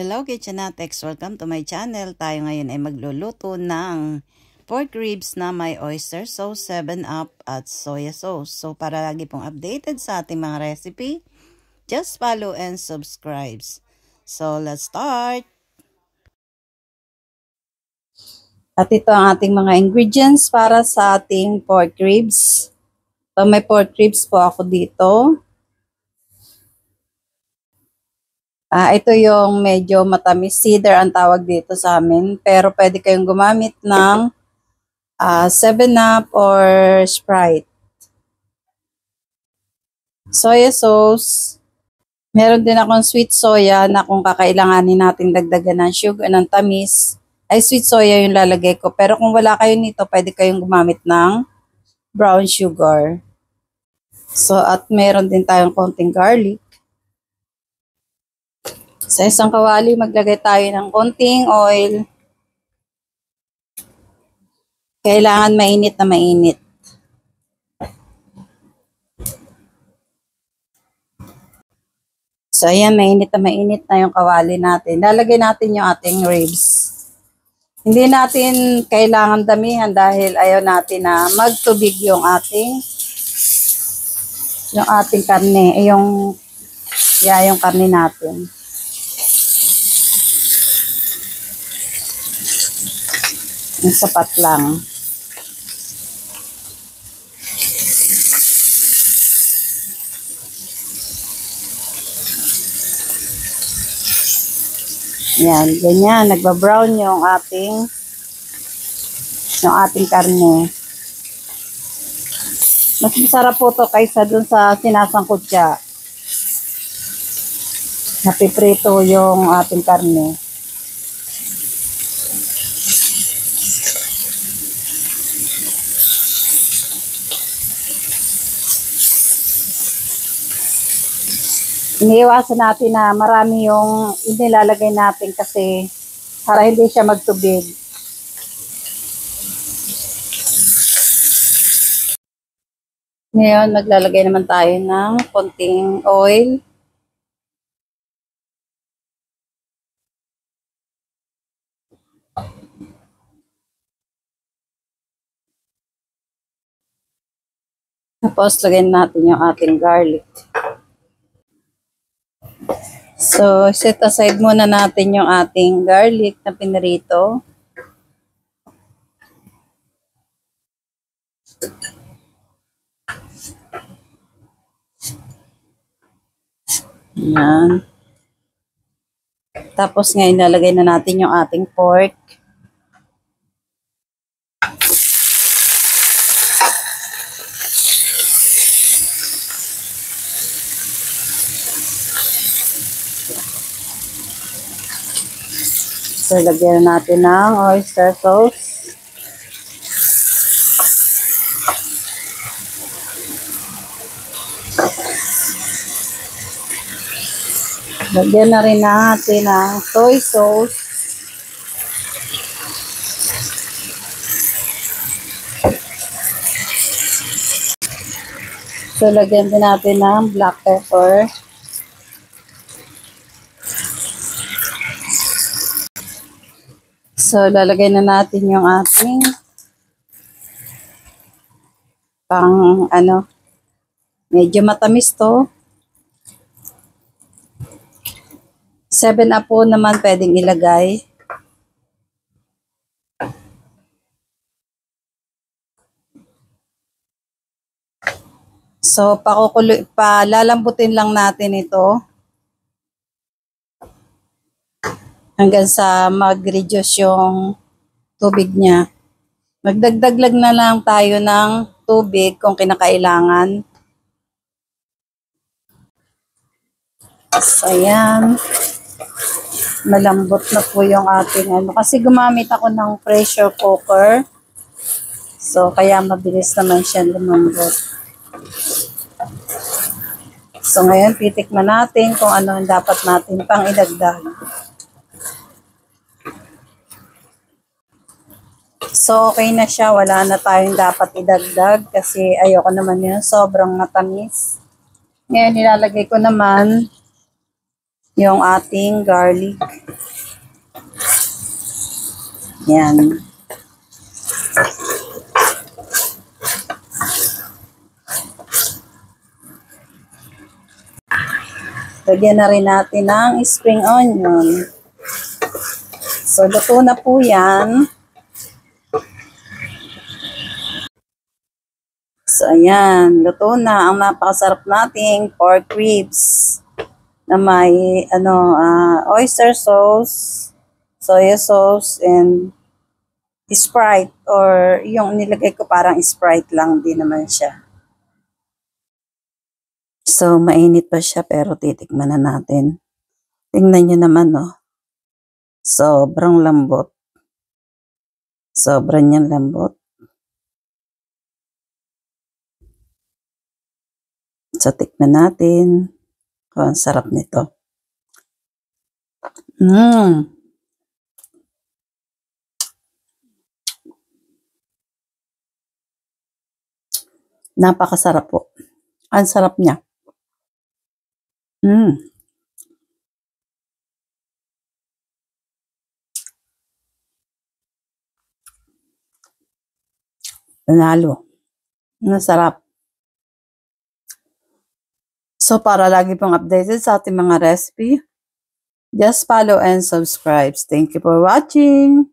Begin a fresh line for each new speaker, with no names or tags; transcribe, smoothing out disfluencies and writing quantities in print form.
Hello Kitchenatex! Welcome to my channel. Tayo ngayon ay magluluto ng pork ribs na may oyster sauce, 7-Up at soya sauce. So para lagi pong updated sa ating mga recipe, just follow and subscribe. So let's start! At ito ang ating mga ingredients para sa ating pork ribs. So may pork ribs po ako dito. Ito yung medyo matamis. Cedar ang tawag dito sa amin. Pero pwede kayong gumamit ng 7-Up or Sprite. Soya sauce. Meron din akong sweet soya na kung kakailanganin natin dagdagan ng sugar, ng tamis, ay sweet soya yung lalagay ko. Pero kung wala kayo nito, pwede kayong gumamit ng brown sugar. So, at meron din tayong konting garlic. Sa isang kawali, maglagay tayo ng konting oil. Kailangan mainit na mainit. So, ayan, mainit na yung kawali natin. Lalagay natin yung ating ribs. Hindi natin kailangan damihan dahil ayaw natin na magtubig yung ating karne. Yung karne natin. Yung sapat lang. Yan, ganyan. Nagba-brown yung ating karne. Mas masarap po to kaysa dun sa sinasangkot siya. Napiprito yung ating karne. Iniiwasan natin na marami yung inilalagay natin kasi para hindi siya magtubig. Ngayon, maglalagay naman tayo ng konting oil. Tapos, lagyan natin yung ating garlic. So, set aside muna natin yung ating garlic na pinirito. Yan. Tapos ngayon, lalagay na natin yung ating pork. So, lagyan natin ng oyster sauce. Lagyan na rin natin ng soy sauce. So, lagyan din natin ng black pepper. So, lalagay na natin yung ating medyo matamis to. 7-Up po naman pwedeng ilagay. So, palalambutin lang natin ito hanggang sa mag-reduce yung tubig niya. Magdagdag na lang tayo ng tubig kung kinakailangan. So, ayan. Malambot na po yung ating kasi gumamit ako ng pressure cooker. So, kaya mabilis naman siya lumambot. So, ngayon, titikman natin kung ano ang dapat natin pang idagdag. So, okay na siya. Wala na tayong dapat idagdag kasi ayoko naman yun. Sobrang matamis. Ngayon, nilalagay ko naman yung ating garlic. Yan. Lagyan na rin natin ng spring onion. So, luto na po yan. So, ayan. Luto na ang napakasarap nating pork ribs na may oyster sauce, soya sauce, and Sprite. Or yung nilagay ko parang Sprite lang din naman siya. So, mainit pa siya pero titikman na natin. Tingnan nyo naman, no? Sobrang lambot. Sobrang niyang lambot. So, tikman natin. Oh, ang sarap nito. Napakasarap po. Ang sarap niya. Panalo. Masarap. So, para lagi pong updated sa ating mga recipe, just follow and subscribe. Thank you for watching.